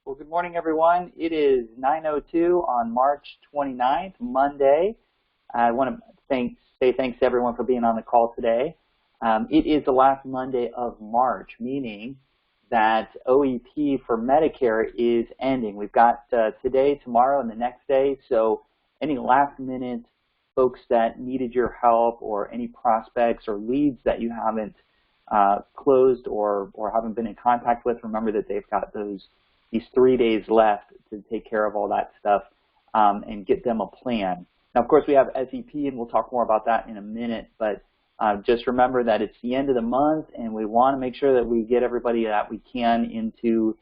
Well, good morning, everyone. It is 9:02 on March 29th, Monday. I want to say thanks to everyone for being on the call today. It is the last Monday of March, meaning that OEP for Medicare is ending. We've got today, tomorrow, and the next day, so any last-minute folks that needed your help or any prospects or leads that you haven't closed or haven't been in contact with, remember that they've got these 3 days left to take care of all that stuff and get them a plan. Now, of course, we have SEP, and we'll talk more about that in a minute, but just remember that it's the end of the month, and we want to make sure that we get everybody that we can into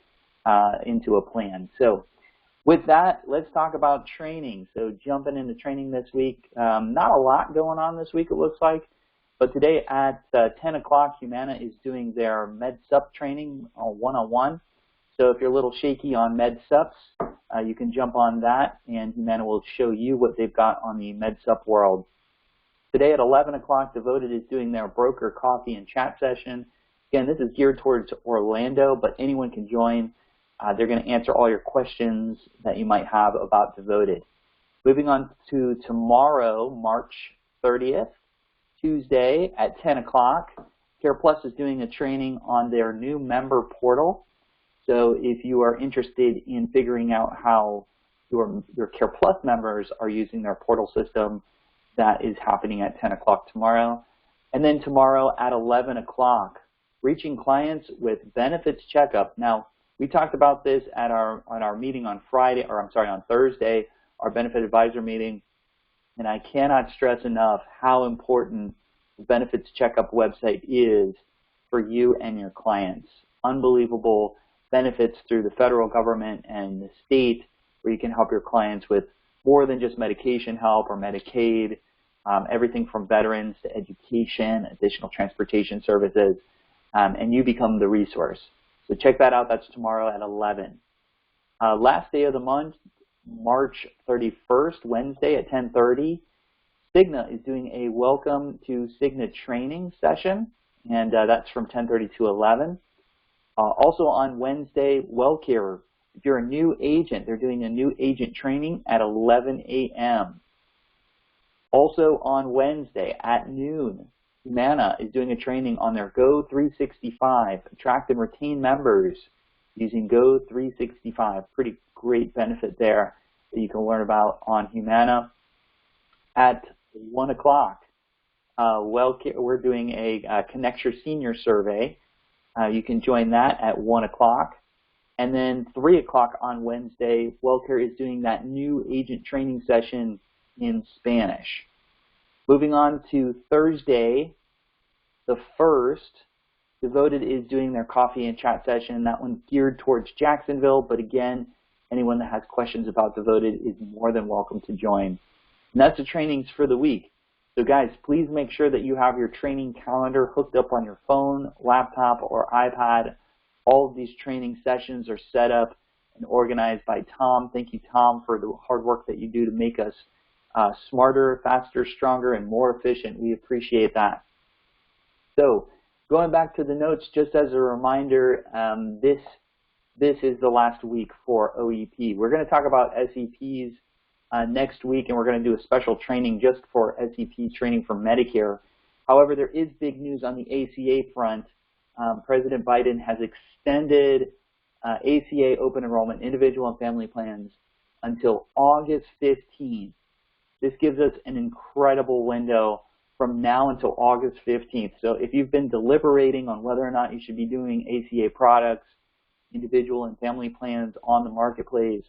a plan. So with that, let's talk about training. So jumping into training this week, not a lot going on this week, it looks like, but today at 10 o'clock, Humana is doing their MedSup training one-on-one. So if you're a little shaky on MedSups, you can jump on that, and Humana will show you what they've got on the MedSup world. Today at 11 o'clock, Devoted is doing their broker coffee and chat session. Again, this is geared towards Orlando, but anyone can join. They're going to answer all your questions that you might have about Devoted. Moving on to tomorrow, March 30th, Tuesday at 10 o'clock, Care Plus is doing a training on their new member portal. So if you are interested in figuring out how your Care Plus members are using their portal system, that is happening at 10 o'clock tomorrow. And then tomorrow at 11 o'clock, reaching clients with benefits checkup. Now, we talked about this at our meeting on on Thursday, our benefit advisor meeting, and I cannot stress enough how important the benefits checkup website is for you and your clients. Unbelievable benefits through the federal government and the state where you can help your clients with more than just medication help or Medicaid, everything from veterans to education, additional transportation services, and you become the resource. So check that out. That's tomorrow at 11. Last day of the month, March 31st, Wednesday at 10:30, Cigna is doing a Welcome to Cigna training session, and that's from 10:30 to 11. Also on Wednesday, WellCare. If you're a new agent, they're doing a new agent training at 11 a.m. Also on Wednesday at noon, Humana is doing a training on their Go 365, attract and retain members using Go 365. Pretty great benefit there that you can learn about on Humana. At 1 o'clock, WellCare, we're doing a Connect Your Senior survey. You can join that at 1 o'clock. And then 3 o'clock on Wednesday, WellCare is doing that new agent training session in Spanish. Moving on to Thursday, the 1st, Devoted is doing their coffee and chat session. That one's geared towards Jacksonville, but again, anyone that has questions about Devoted is more than welcome to join. And that's the trainings for the week. So guys, please make sure that you have your training calendar hooked up on your phone, laptop, or iPad. All of these training sessions are set up and organized by Tom. Thank you, Tom, for the hard work that you do to make us smarter, faster, stronger, and more efficient. We appreciate that. So going back to the notes, just as a reminder, this is the last week for OEP. We're going to talk about SEPs next week, and we're going to do a special training just for SEP training for Medicare. However, there is big news on the ACA front. President Biden has extended ACA open enrollment individual and family plans until August 15th. This gives us an incredible window from now until August 15th. So if you've been deliberating on whether or not you should be doing ACA products, individual and family plans on the marketplace,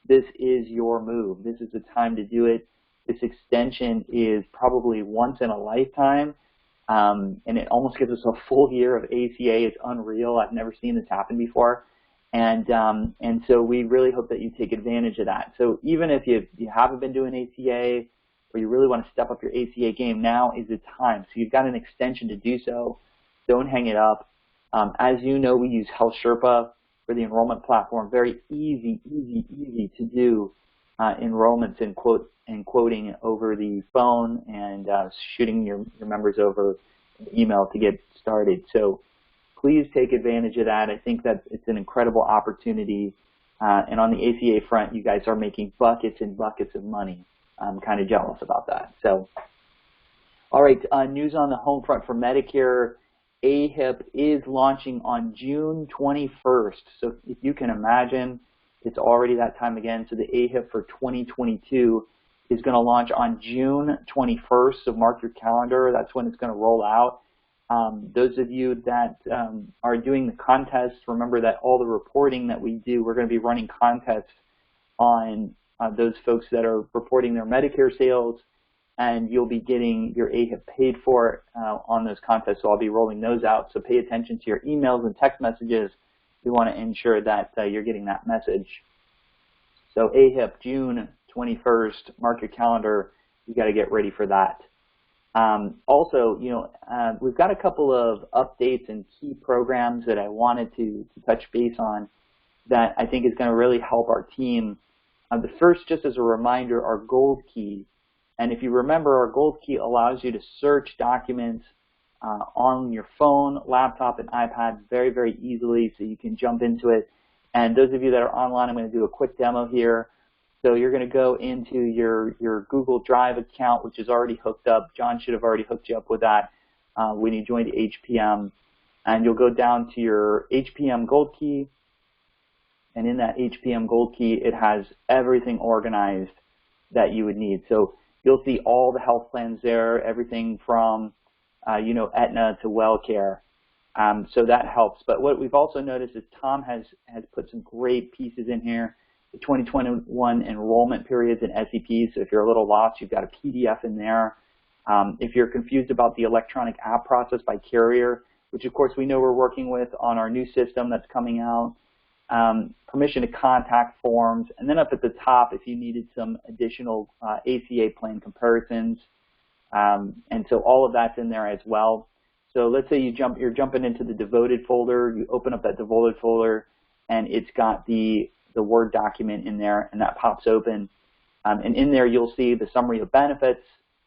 this is your move. This is the time to do it. This extension is probably once in a lifetime, and it almost gives us a full year of ACA. It's unreal. I've never seen this happen before. And so we really hope that you take advantage of that. So even if you haven't been doing ACA or you really want to step up your ACA game, now is the time. So you've got an extension to do so. Don't hang it up. As you know, we use Health Sherpa for the enrollment platform. Very easy to do enrollments and quoting over the phone and shooting your members over email to get started. So please take advantage of that. I think that it's an incredible opportunity And on the ACA front, you guys are making buckets and buckets of money. I'm kind of jealous about that. So, all right, news on the home front for Medicare. AHIP is launching on June 21st. So if you can imagine, it's already that time again. So the AHIP for 2022 is going to launch on June 21st. So mark your calendar. That's when it's going to roll out. Those of you that are doing the contests, remember that all the reporting that we do, we're going to be running contests on those folks that are reporting their Medicare sales, and you'll be getting your AHIP paid for on those contests. So I'll be rolling those out. So pay attention to your emails and text messages. We want to ensure that you're getting that message. So AHIP, June 21st, mark your calendar. You got to get ready for that. Also, we've got a couple of updates and key programs that I wanted to touch base on that I think is going to really help our team. The first, just as a reminder, our Gold Key. And if you remember, our Gold Key allows you to search documents on your phone, laptop, and iPad very, very easily, so you can jump into it. And those of you that are online, I'm going to do a quick demo here. So you're going to go into your Google Drive account, which is already hooked up. John should have already hooked you up with that when you joined HPM. And you'll go down to your HPM Gold Key. And in that HPM Gold Key, it has everything organized that you would need. So you'll see all the health plans there, everything from, Aetna to WellCare. So that helps. But what we've also noticed is Tom has put some great pieces in here. The 2021 enrollment periods and SEPs. So if you're a little lost, you've got a PDF in there. If you're confused about the electronic app process by carrier, which of course we know we're working with on our new system that's coming out, permission to contact forms, and then up at the top if you needed some additional ACA plan comparisons. And so all of that's in there as well. So let's say you're jumping into the devoted folder, you open up that devoted folder, and it's got the Word document in there, and that pops open. And in there you'll see the summary of benefits,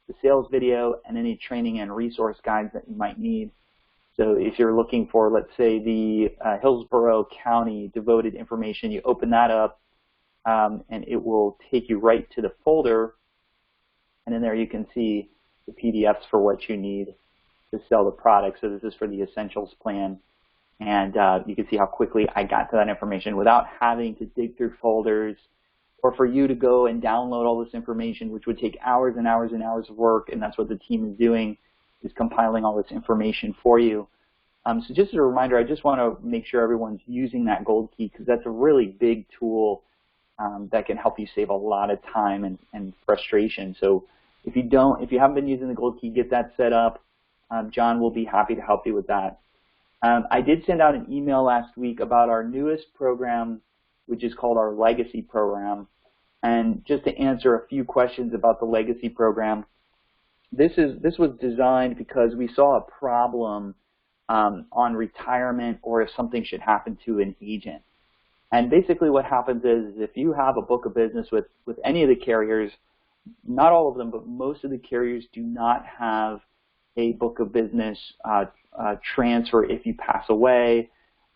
the sales video, and any training and resource guides that you might need. So if you're looking for, let's say, the Hillsborough County devoted information, you open that up, and it will take you right to the folder, and in there you can see the PDFs for what you need to sell the product. So this is for the Essentials plan. And you can see how quickly I got to that information without having to dig through folders or for you to go and download all this information, which would take hours and hours and hours of work, and that's what the team is doing, is compiling all this information for you. So just as a reminder, I just want to make sure everyone's using that Gold Key, because that's a really big tool that can help you save a lot of time and frustration. So if you haven't been using the Gold Key, get that set up. John will be happy to help you with that. I did send out an email last week about our newest program, which is called our Legacy Program. And just to answer a few questions about the Legacy Program, this was designed because we saw a problem on retirement or if something should happen to an agent. And basically what happens is if you have a book of business with any of the carriers, not all of them, but most of the carriers do not have a book of business transfer if you pass away,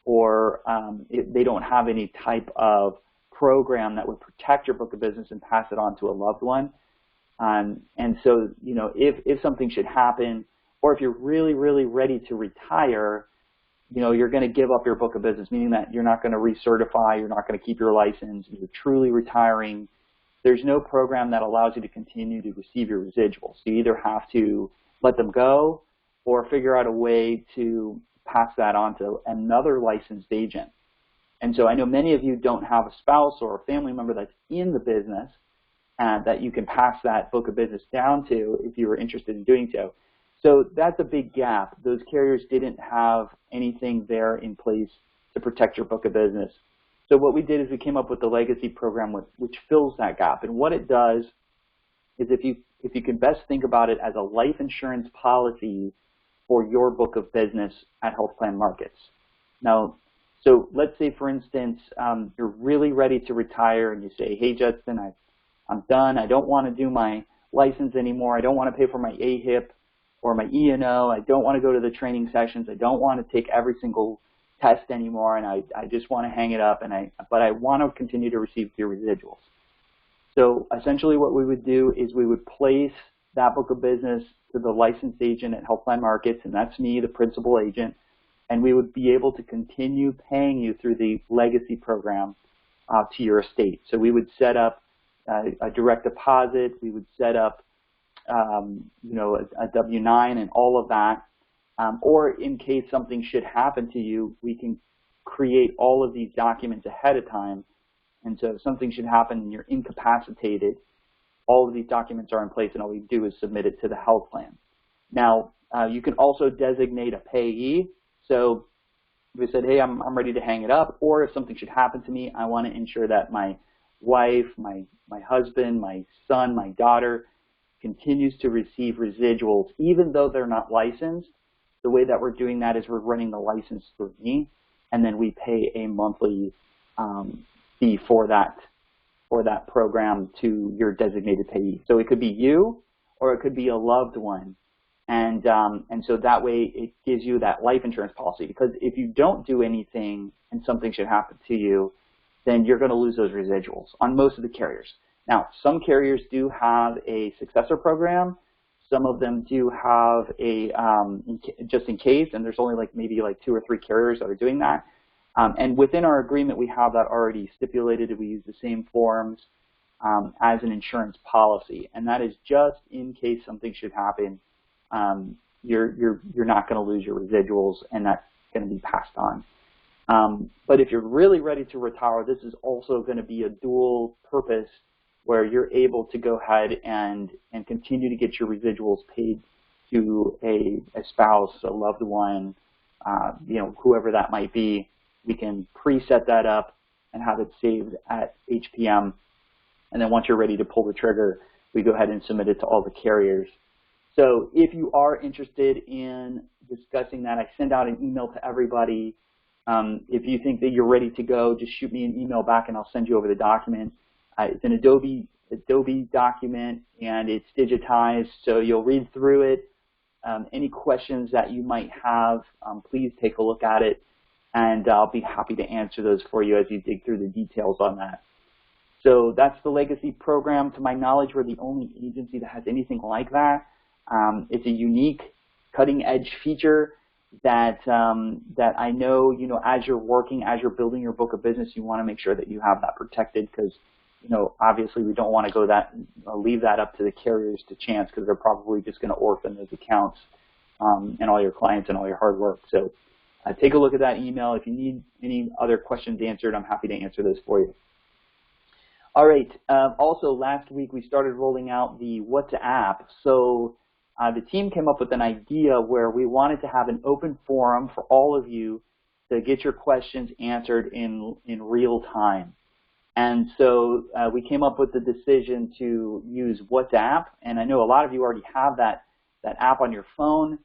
or they don't have any type of program that would protect your book of business and pass it on to a loved one. And so, if something should happen, or if you're really, really ready to retire, you're going to give up your book of business, meaning that you're not going to recertify, you're not going to keep your license, you're truly retiring. There's no program that allows you to continue to receive your residuals. You either have to let them go or figure out a way to pass that on to another licensed agent. And so I know many of you don't have a spouse or a family member that's in the business that you can pass that book of business down to if you were interested in doing so. So that's a big gap. Those carriers didn't have anything there in place to protect your book of business. So what we did is we came up with the Legacy Program, which fills that gap. And what it does is if you can best think about it as a life insurance policy for your book of business at health plan markets. Now, so let's say, for instance, you're really ready to retire and you say, hey, Judson, I'm done. I don't want to do my license anymore. I don't want to pay for my AHIP or my E&O. I don't want to go to the training sessions. I don't want to take every single test anymore, and I just want to hang it up, but I want to continue to receive your residuals. So essentially what we would do is we would place that book of business to the licensed agent at Health Plan Markets, and that's me, the principal agent, and we would be able to continue paying you through the legacy program to your estate. So we would set up a direct deposit, we would set up a W-9 and all of that, or in case something should happen to you, we can create all of these documents ahead of time. And so if something should happen and you're incapacitated, all of these documents are in place, and all we do is submit it to the health plan. Now, you can also designate a payee. So we said, hey, I'm ready to hang it up, or if something should happen to me, I want to ensure that my wife, my husband, my son, my daughter continues to receive residuals, even though they're not licensed. The way that we're doing that is we're running the license through me, and then we pay a monthly fee for that program to your designated payee. So it could be you, or it could be a loved one, and so that way it gives you that life insurance policy. Because if you don't do anything and something should happen to you, then you're going to lose those residuals on most of the carriers. Now, some carriers do have a successor program. Some of them do have a just in case, and there's only maybe 2 or 3 carriers that are doing that. And within our agreement, we have that already stipulated. We use the same forms as an insurance policy, and that is just in case something should happen. You're not going to lose your residuals, and that's going to be passed on. But if you're really ready to retire, this is also going to be a dual purpose where you're able to go ahead and continue to get your residuals paid to a spouse, a loved one, whoever that might be. We can preset that up and have it saved at HPM. And then once you're ready to pull the trigger, we go ahead and submit it to all the carriers. So if you are interested in discussing that, I send out an email to everybody. If you think that you're ready to go, just shoot me an email back and I'll send you over the document. It's an Adobe document, and it's digitized, so you'll read through it. Any questions that you might have, please take a look at it, and I'll be happy to answer those for you as you dig through the details on that. So that's the legacy program. To my knowledge, we're the only agency that has anything like that. It's a unique, cutting-edge feature that I know, as you're working, as you're building your book of business, you want to make sure that you have that protected, because obviously we don't want to leave that up to the carriers to chance, because they're probably just going to orphan those accounts and all your clients and all your hard work. So take a look at that email. If you need any other questions answered, I'm happy to answer those for you. All right. Also, last week we started rolling out the WhatsApp. So the team came up with an idea where we wanted to have an open forum for all of you to get your questions answered in real time. And so we came up with the decision to use WhatsApp, and I know a lot of you already have that app on your phone.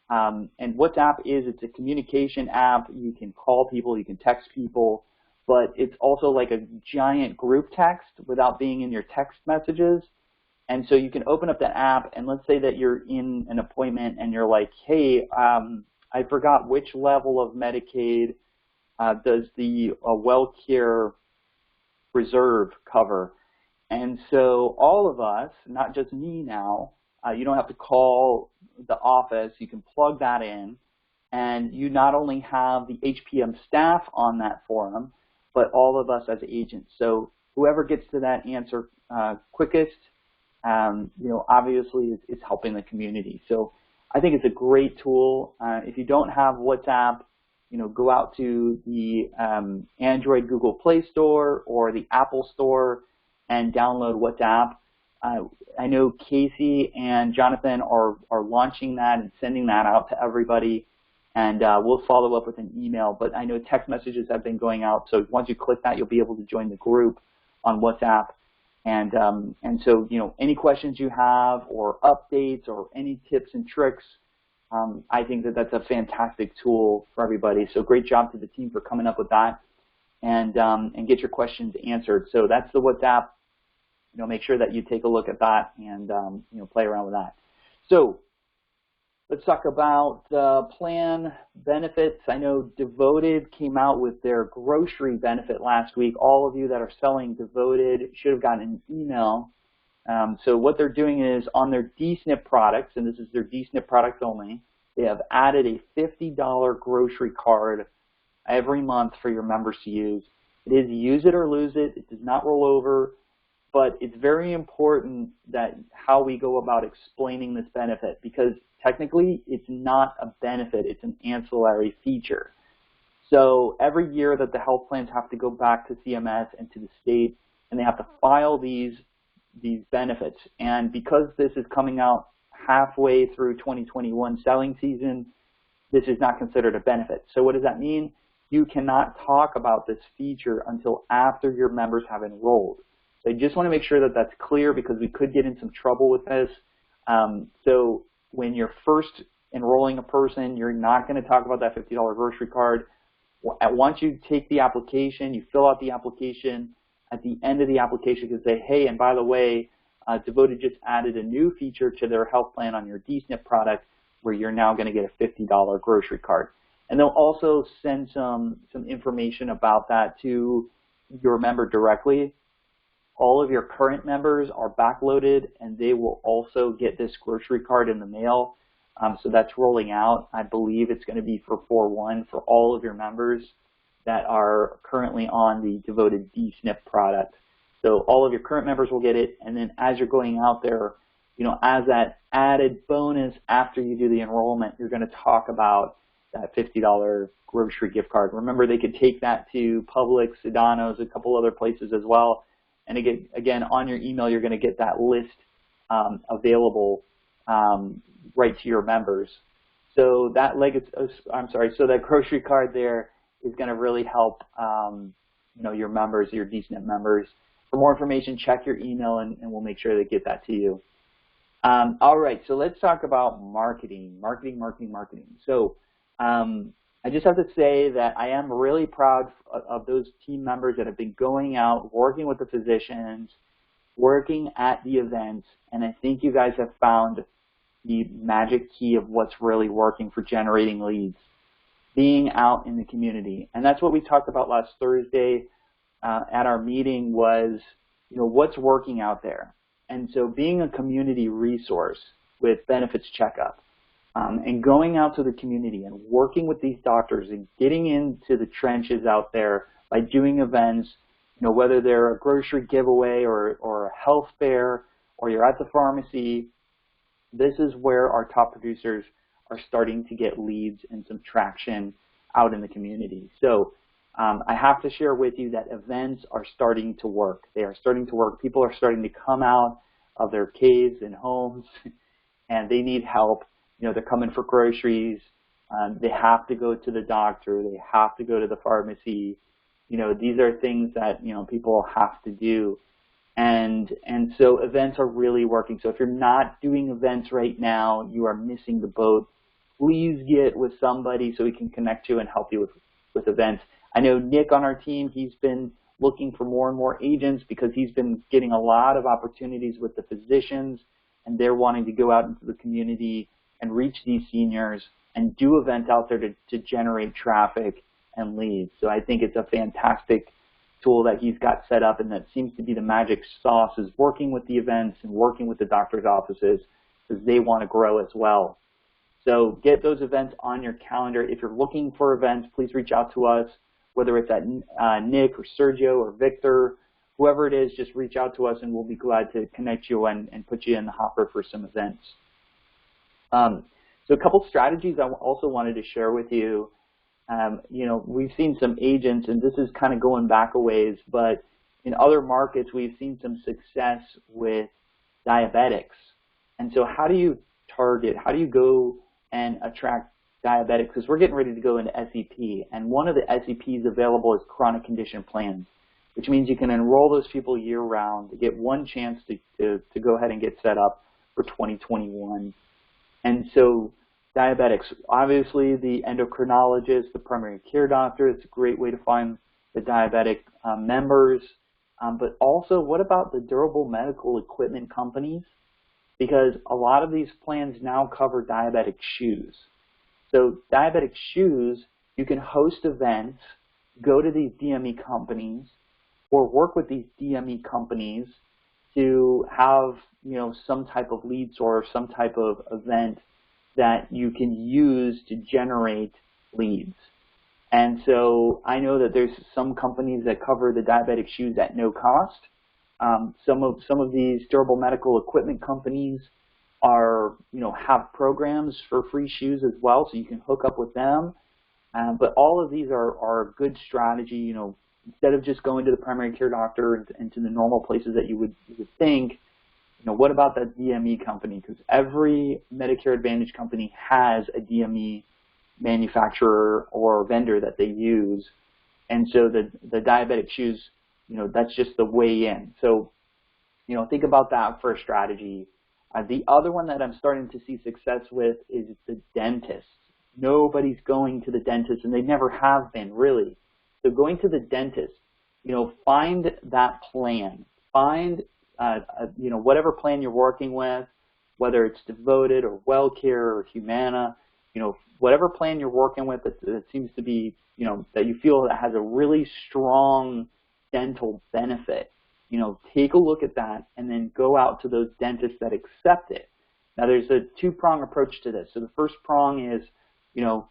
And WhatsApp it's a communication app. You can call people, you can text people, but it's also like a giant group text without being in your text messages. And so you can open up that app, and let's say that you're in an appointment and you're like, hey, I forgot which level of Medicaid does the WellCare Reserve cover. And so all of us, not just me now, you don't have to call the office. You can plug that in, and you not only have the HPM staff on that forum, but all of us as agents. So whoever gets to that answer quickest, obviously it's helping the community. So I think it's a great tool. If you don't have WhatsApp, go out to the Android Google Play Store or the Apple Store and download WhatsApp. I know Casey and Jonathan are launching that and sending that out to everybody, and we'll follow up with an email. But I know text messages have been going out, so once you click that, you'll be able to join the group on WhatsApp. And so, any questions you have or updates or any tips and tricks, I think that that's a fantastic tool for everybody. So great job to the team for coming up with that, and get your questions answered. So that's the WhatsApp. Make sure that you take a look at that and play around with that. So Let's talk about plan benefits. I know Devoted came out with their grocery benefit last week. All of you that are selling Devoted should have gotten an email. So what they're doing is on their DSNP products, and this is their DSNP products only, they have added a $50 grocery card every month for your members to use. It is use it or lose it. It does not roll over, but it's very important that how we go about explaining this benefit, because technically it's not a benefit, it's an ancillary feature. So every year that the health plans have to go back to CMS and to the state, and they have to file these benefits. And because this is coming out halfway through 2021 selling season, this is not considered a benefit. So what does that mean? You cannot talk about this feature until after your members have enrolled. So I just want to make sure that that's clear, because we could get in some trouble with this. So when you're first enrolling a person, you're not going to talk about that $50 grocery card. Once you take the application, you fill out the application, at the end of the application you can say, hey, and by the way, Devoted just added a new feature to their health plan on your DSNP product where you're now going to get a $50 grocery card. And they'll also send some information about that to your member directly. All of your current members are backloaded, and they will also get this grocery card in the mail. So that's rolling out. I believe it's going to be for 4/1 for all of your members that are currently on the Devoted DSNP product. So all of your current members will get it, and then as you're going out there, as that added bonus after you do the enrollment, you're going to talk about that $50 grocery gift card. Remember, they could take that to Publix, Sedano's, a couple other places as well. And again, on your email, you're going to get that list available right to your members. So that so that grocery card there is going to really help your members, your DSNP members. For more information, check your email, and we'll make sure they get that to you. All right, so let's talk about marketing. So I just have to say that I am really proud of those team members that have been going out, working with the physicians, working at the events, and I think you guys have found the magic key of what's really working for generating leads, being out in the community. And that's what we talked about last Thursday at our meeting was, what's working out there. And so being a community resource with benefits checkup, and going out to the community and working with these doctors and getting into the trenches out there by doing events, whether they're a grocery giveaway or a health fair or you're at the pharmacy, this is where our top producers are starting to get leads and some traction out in the community. So I have to share with you that events are starting to work. They are starting to work. People are starting to come out of their caves and homes, and they need help. They're coming for groceries. They have to go to the doctor. They have to go to the pharmacy. These are things that, people have to do. And so events are really working. So if you're not doing events right now, you are missing the boat. Please get with somebody so we can connect you and help you with events. I know Nick on our team, he's been looking for more and more agents because he's been getting a lot of opportunities with the physicians, and they're wanting to go out into the community and reach these seniors and do events out there to generate traffic and leads. So I think it's a fantastic tool that he's got set up, and that seems to be the magic sauce, is working with the events and working with the doctor's offices because they want to grow as well. So get those events on your calendar. If you're looking for events, please reach out to us, whether it's at Nick or Sergio or Victor, whoever it is, just reach out to us and we'll be glad to connect you and put you in the hopper for some events. So a couple strategies I also wanted to share with you. We've seen some agents, and this is kind of going back a ways, but in other markets we've seen some success with diabetics. And so how do you target, how do you go and attract diabetics? Because we're getting ready to go into SEP, and one of the SEPs available is chronic condition plans, which means you can enroll those people year-round to get one chance to go ahead and get set up for 2021. And so diabetics, obviously the endocrinologist, the primary care doctor, it's a great way to find the diabetic members. But also, what about the durable medical equipment companies? because a lot of these plans now cover diabetic shoes. So diabetic shoes, you can host events, go to these DME companies, or work with these DME companies to have, you know, some type of lead source, some type of event that you can use to generate leads. And so I know that there's some companies that cover the diabetic shoes at no cost. Some of these durable medical equipment companies are, you know, have programs for free shoes as well, so you can hook up with them. But all of these are a good strategy. You know, instead of just going to the primary care doctor and to the normal places that you would think, you know, what about that DME company? Because every Medicare Advantage company has a DME manufacturer or vendor that they use, and so the diabetic shoes, you know, that's just the way in. So, you know, think about that for a strategy. The other one that I'm starting to see success with is the dentist. Nobody's going to the dentist, and they never have been, really. So going to the dentist, you know, find that plan. Find, you know, whatever plan you're working with, whether it's Devoted or WellCare or Humana, you know, whatever plan you're working with that seems to be, you know, that you feel that has a really strong dental benefit, you know, take a look at that and then go out to those dentists that accept it. Now, there's a two-prong approach to this. So the first prong is, you know,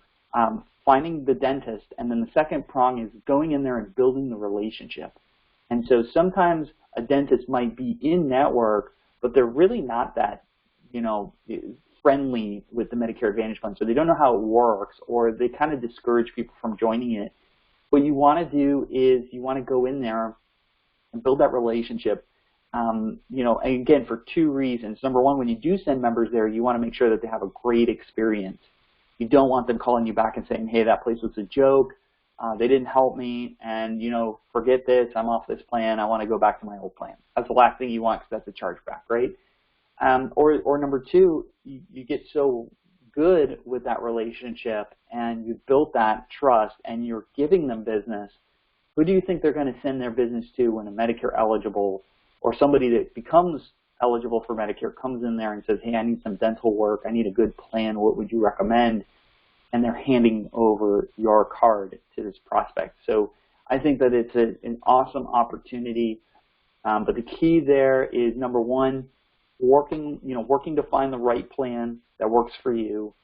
finding the dentist, and then the second prong is going in there and building the relationship. And so sometimes a dentist might be in network, but they're really not that, you know, friendly with the Medicare Advantage plan, so they don't know how it works, or they kind of discourage people from joining it. What you want to do is you want to go in there and build that relationship, you know, and again, for two reasons. Number one, when you do send members there, you want to make sure that they have a great experience. You don't want them calling you back and saying, hey, that place was a joke, they didn't help me, and, you know, forget this, I'm off this plan, I want to go back to my old plan. That's the last thing you want, because that's a chargeback, right? Or number two, you get so good with that relationship and you've built that trust and you're giving them business, who do you think they're going to send their business to when a Medicare eligible or somebody that becomes eligible for Medicare comes in there and says, hey, I need some dental work, I need a good plan, what would you recommend? And they're handing over your card to this prospect. So I think that it's an awesome opportunity, but the key there is, number one, working to find the right plan that works for you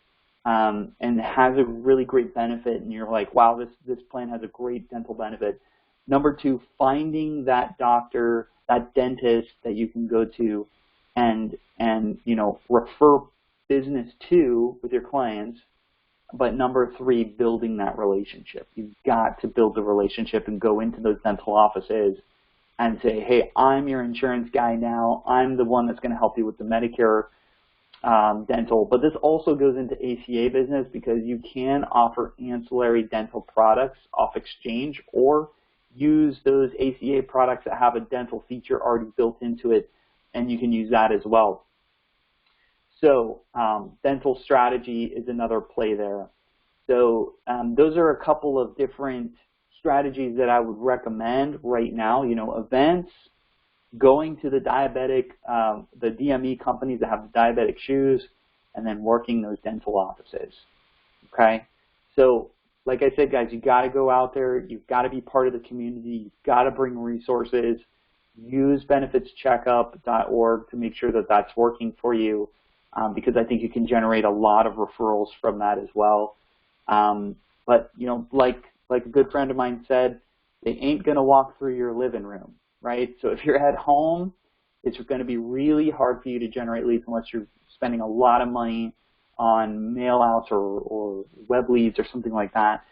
and has a really great benefit, and you're like, wow, this plan has a great dental benefit. Number two, finding that doctor, that dentist that you can go to and you know, refer business to with your clients. But number three, building that relationship. You've got to build the relationship and go into those dental offices and say, hey, I'm your insurance guy now. I'm the one that's going to help you with the Medicare dental. But this also goes into ACA business, because you can offer ancillary dental products off exchange or use those ACA products that have a dental feature already built into it, and you can use that as well. So dental strategy is another play there. So those are a couple of different strategies that I would recommend right now. You know, events, going to the the DME companies that have the diabetic shoes, and then working those dental offices. Okay? So like I said, guys, you got to go out there. You've got to be part of the community. You've got to bring resources. Use benefitscheckup.org to make sure that that's working for you, because I think you can generate a lot of referrals from that as well. But, you know, like a good friend of mine said, they ain't going to walk through your living room, right? So if you're at home, it's going to be really hard for you to generate leads unless you're spending a lot of money on mail outs or web leads or something like that.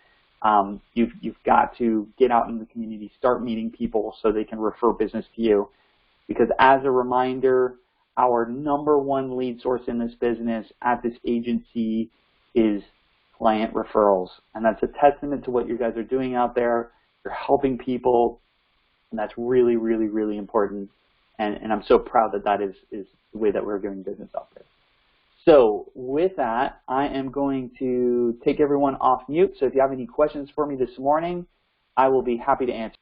You've got to get out in the community, start meeting people so they can refer business to you. Because as a reminder, our #1 lead source in this business at this agency is client referrals. And that's a testament to what you guys are doing out there. You're helping people, and that's really, really, really important. And I'm so proud that that is the way that we're doing business out there. So with that, I am going to take everyone off mute. So if you have any questions for me this morning, I will be happy to answer.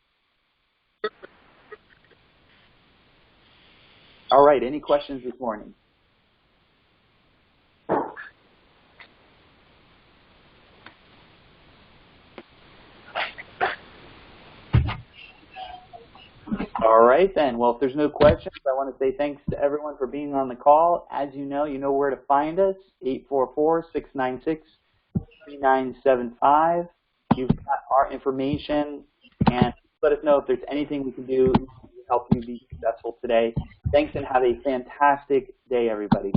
All right, any questions this morning? All right then. Well, if there's no questions, I want to say thanks to everyone for being on the call. As you know where to find us, 844-696-3975. You've got our information, and let us know if there's anything we can do to help you be successful today. Thanks, and have a fantastic day, everybody.